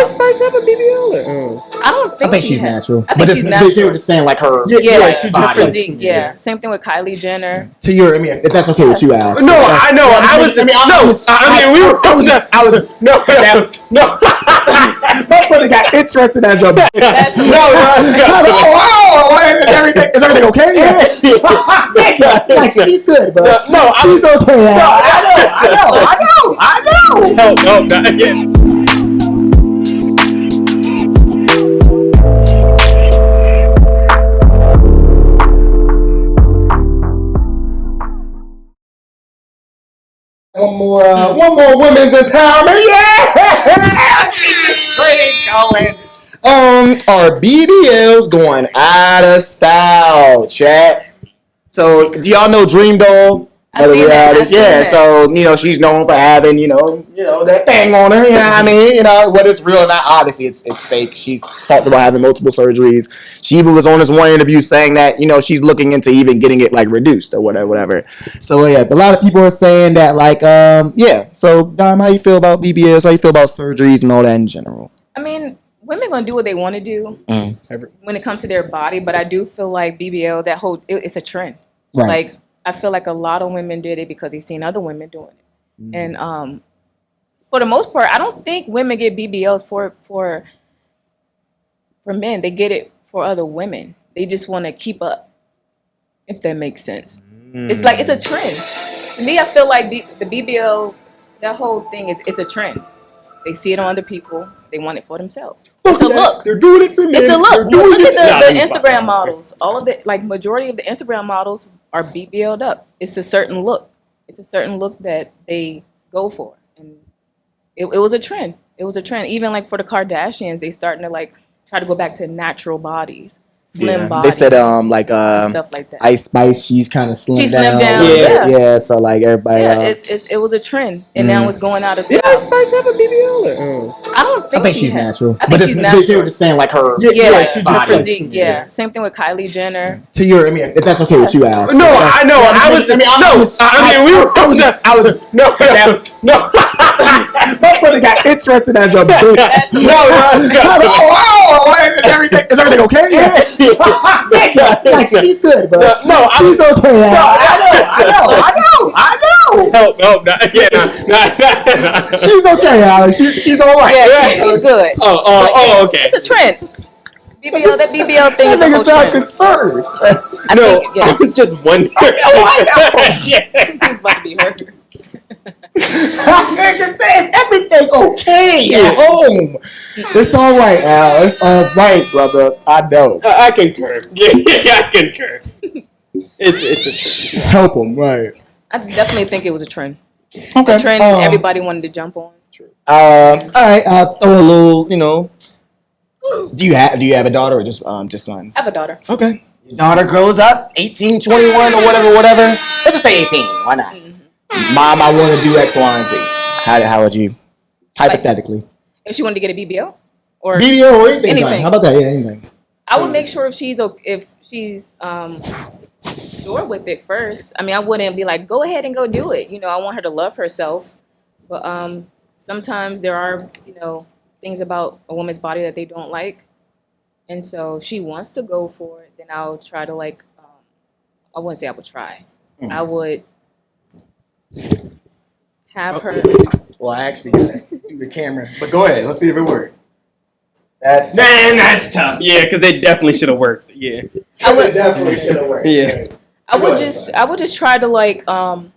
Does Spice have a BBL? I don't think, she's natural. I think she's natural. They were just saying like her. Yeah, she her just physique. Yeah, same thing with Kylie Jenner. To your, I mean, if that's okay with you, Al. No, I know. I was. No, That brother got interested as a. That's Is everything okay? Like she's good, but she's okay. I know. No, not again. One more women's empowerment. Yeah, see this train going. Are BBLs going out of style, chat? So do y'all know Dream Doll? I've seen that. Yeah, so she's known for having that thing on her. You know what I mean? Whether it's real or not, obviously it's fake. She's talked about having multiple surgeries. She even was on this one interview saying that she's looking into even getting it like reduced or whatever. So yeah, but a lot of people are saying that like yeah. So Dom, how you feel about BBLs? How you feel about surgeries and all that in general? I mean, women gonna do what they want to do when it comes to their body, but I do feel like BBL, it's a trend. Right. Like I feel like a lot of women did it because they've seen other women doing it, and for the most part, I don't think women get BBLs for men. They get it for other women. They just want to keep up, if that makes sense. It's like it's a trend. To me, I feel like the BBL, that whole thing it's a trend. They see it on other people. They want it for themselves. It's a look. They're doing it for men. It's a look. Look at the Instagram models. All of the majority of the Instagram models are BBL'd up. It's a certain look. It's a certain look that they go for, and it was a trend. It was a trend. Even like for the Kardashians, they starting to like try to go back to natural bodies. Slim bodies. They said stuff like that. Ice Spice, she's kind of slimmed down. Yeah. So like everybody. It was a trend, and now it's going out of style. Does Spice have a BBL? I don't think she's natural. I think she's natural. They were just saying like her. Her physique. Yeah, same thing with Kylie Jenner. To your, I mean, if that's okay with you, Al. No, I know. I was. That brother got interested as a. Is everything okay? Like she's good, but she's okay. I know. No, She's okay, Alex. She's all right. Yeah, she's good. Okay. It's a trend. That BBL thing is a whole sound trend. concerned. I was just wondering. I know. He's about to be hurt. Nigga says everything okay at home. It's all right, Al. It's all right, brother. I know. I concur. Yeah, I concur. It's a trend. Help him, right? I definitely think it was a trend. Okay. A trend everybody wanted to jump on. True. All right. I'll throw a little. Do you have a daughter or just sons? I have a daughter. Okay. Your daughter grows up, 18, 21, or whatever. Let's just say 18. Why not? Mom, I want to do X, Y, and Z. How would you, hypothetically? If she wanted to get a BBL? Or BBL or anything. Done. How about that? Yeah, anything. I would make sure if she's sure with it first. I mean, I wouldn't be like, go ahead and go do it. I want her to love herself. But sometimes there are, things about a woman's body that they don't like. And so if she wants to go for it, then I'll try to I wouldn't say I would try. I would have her. Well, I actually got to do the camera. But go ahead. Let's see if it worked. That's tough. Yeah, because it definitely should have worked. Yeah. It definitely should have worked. Yeah. I would just try to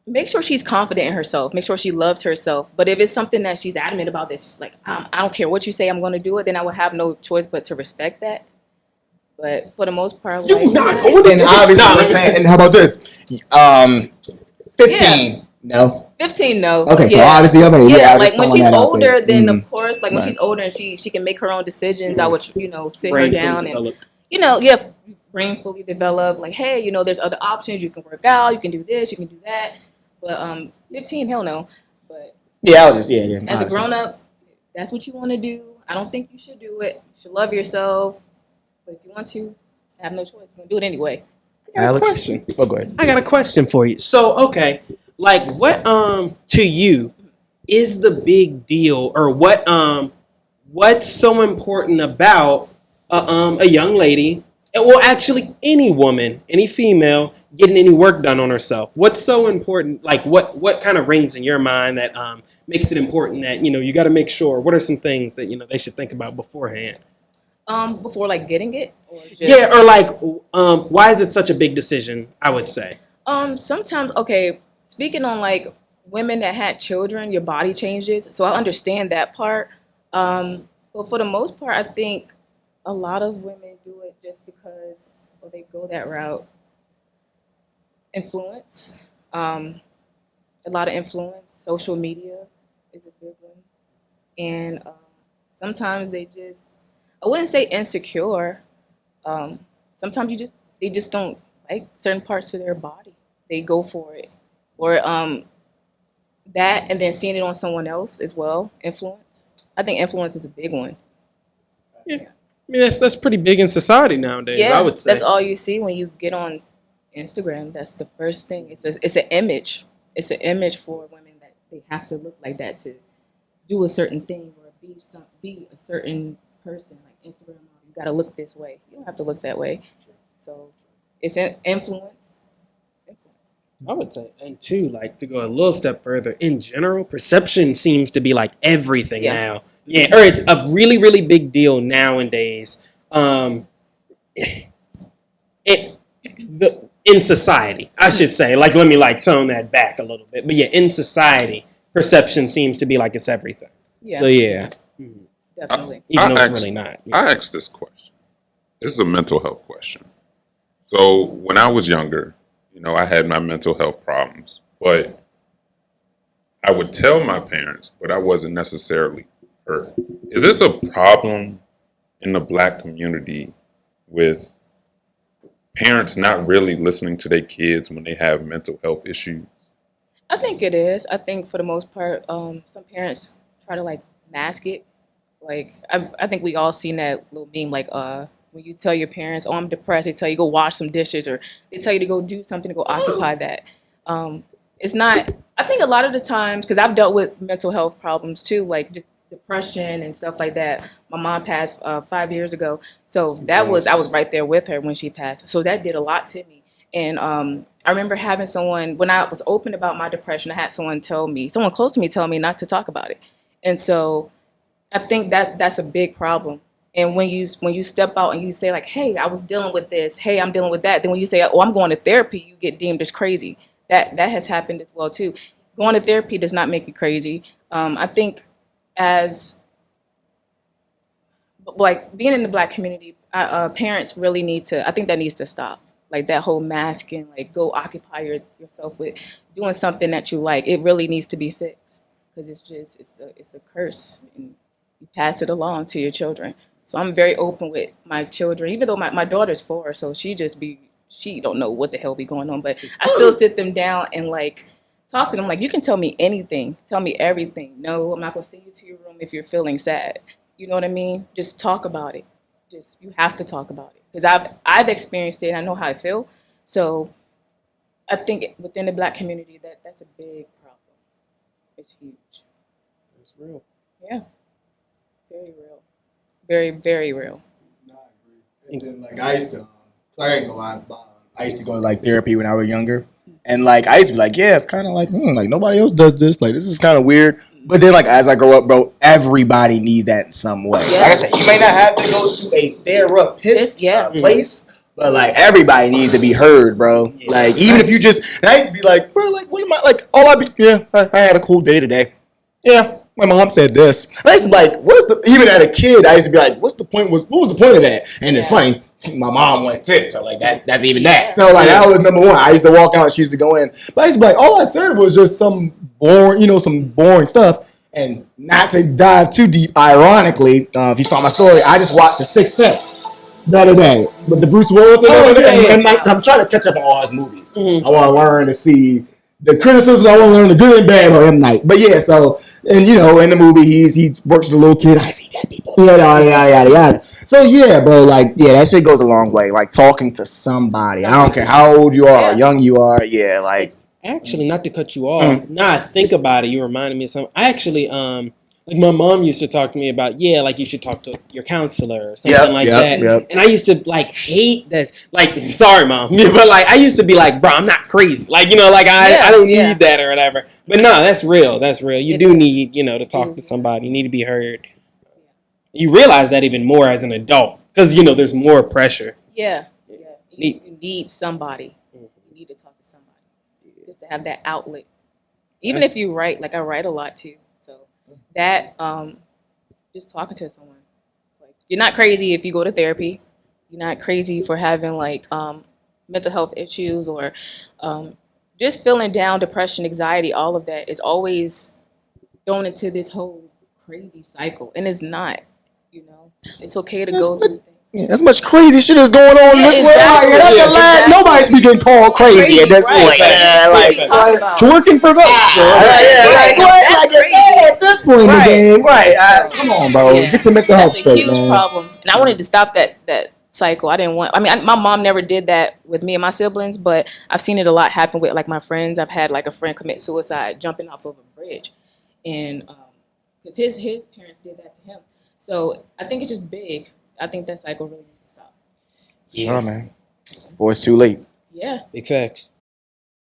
make sure she's confident in herself. Make sure she loves herself. But if it's something that she's adamant about, that she's like, I don't care what you say, I'm going to do it, then I would have no choice but to respect that. But for the most part, you're not going to. And obviously, we're saying, and how about this? 15. Yeah. No. 15, no. Okay, so obviously, like when she's older, then of course, like when she's older and she can make her own decisions, I would, sit her down and, brain fully developed. Like, hey, there's other options. You can work out. You can do this. You can do that. But 15, hell no. But yeah, I was just as a grown up, that's what you want to do. I don't think you should do it. You should love yourself. But if you want to, have no choice. You're gonna do it anyway. I got a question. Oh, go ahead. I got a question for you. So, okay, like what to you is the big deal, or what's so important about a young lady, well, actually any woman, any female getting any work done on herself? What's so important? Like what kind of rings in your mind that makes it important that you got to make sure? What are some things that they should think about beforehand? Before like getting it, or just... Yeah, or like why is it such a big decision? I would say. Sometimes, okay, speaking on like women that had children, your body changes, so I understand that part. But for the most part, I think a lot of women do it just because, or they go that route. Influence, a lot of influence. Social media is a big one, and sometimes I wouldn't say insecure. Sometimes they just don't like certain parts of their body. They go for it, or that, and then seeing it on someone else as well. Influence. I think influence is a big one. Yeah, I mean that's pretty big in society nowadays. Yeah, I would say that's all you see when you get on Instagram. That's the first thing. It's an image. It's an image for women that they have to look like that to do a certain thing or be a certain person. Like Instagram model, you got to look this way. You don't have to look that way. So it's an influence. I would say, and two, like to go a little step further, in general, perception seems to be like everything now. Yeah, or it's a really, really big deal nowadays. In society, I should say, like let me like tone that back a little bit. But yeah, in society, perception seems to be like it's everything. Yeah. So yeah, Definitely. Even though it's really not. Yeah. I asked this question. This is a mental health question. So when I was younger, I had my mental health problems, but I would tell my parents, but I wasn't necessarily hurt. Is this a problem in the Black community with parents not really listening to their kids when they have mental health issues? I think it is. I think for the most part, some parents try to like mask it. Like I think we all seen that little meme, like when you tell your parents, "Oh, I'm depressed," they tell you go wash some dishes, or they tell you to go do something to go occupy that. It's not. I think a lot of the times, because I've dealt with mental health problems too, like just depression and stuff like that. My mom passed 5 years ago, so I was right there with her when she passed. So that did a lot to me. And I remember having someone, when I was open about my depression, I had someone close to me tell me not to talk about it. And so I think that's a big problem. And when you step out and you say like, "Hey, I was dealing with this. Hey, I'm dealing with that," then when you say, "Oh, I'm going to therapy," you get deemed as crazy. That has happened as well too. Going to therapy does not make you crazy. I think as like being in the Black community, parents really need to. I think that needs to stop. Like that whole masking, like go occupy yourself with doing something that you like. It really needs to be fixed because it's a curse, and you pass it along to your children. So I'm very open with my children, even though my daughter's 4, so she don't know what the hell be going on, but I still sit them down and like talk to them. Like, you can tell me anything, tell me everything. No, I'm not gonna send you to your room if you're feeling sad. You know what I mean? Just talk about it. You have to talk about it because I've experienced it and I know how I feel. So I think within the Black community that's a big problem. It's huge. It's real. Yeah. Very real. Very, very real. No, I agree. And then, like, I used to, I ain't gonna lie, I used to go to, like, therapy when I was younger. And, like, I used to be like, yeah, it's kind of like, like, nobody else does this. Like, this is kind of weird. But then, like, as I grow up, bro, everybody needs that in some way. Yes. Like I said, you may not have to go to a therapist place, but, like, everybody needs to be heard, bro. Yeah. Like, even if you just, and I used to be like, bro, like, what am I, like, I had a cool day today. Yeah. My mom said this. I used to like, even as a kid, I used to be like, what was the point of that? And it's funny, my mom went tip, so like that's even that. So like that was number one. I used to walk out, she used to go in. But I used to be like, all I said was just some boring stuff. And not to dive too deep, ironically, if you saw my story, I just watched The Sixth Sense the other day. But the Bruce Willis and like, I'm trying to catch up on all his movies. Mm-hmm. I want to learn to see the criticisms. I want to learn the good and bad about M. Night. But yeah, so, and in the movie, he works with a little kid. I see dead people. Yada. So yeah, bro, like, yeah, that shit goes a long way. Like, talking to somebody. I don't care how old you are or young you are. Yeah, like, Actually, not to cut you off. Now I think about it, you reminded me of something. I actually, like my mom used to talk to me about, like you should talk to your counselor or something like that. Yep. And I used to like hate that. Like, sorry, mom, but like I used to be like, bro, I'm not crazy. Like, like I don't need that or whatever. But no, that's real. That's real. You do need, to talk to somebody. You need to be heard. You realize that even more as an adult because there's more pressure. Yeah. You need somebody. You need to talk to somebody just to have that outlet. Even if you write, like I write a lot too. So that just talking to someone. Like, you're not crazy if you go to therapy. You're not crazy for having like mental health issues or just feeling down, depression, anxiety. All of that is always thrown into this whole crazy cycle, and it's not. It's okay to go through things. Yeah, as much crazy shit is going on this way. Exactly. That's the last. Nobody's be getting called crazy at this point. Right. Twerking for votes. At this point in the game, right? Come on, bro. Get your mental health straight, man. That's a huge problem, and I wanted to stop that cycle. I didn't want. I mean, my mom never did that with me and my siblings, but I've seen it a lot happen with like my friends. I've had like a friend commit suicide jumping off of a bridge, and because his parents did that to him. So I think it's just big. I think that cycle really needs to stop. Sure, man. Before it's too late. Yeah. Big facts.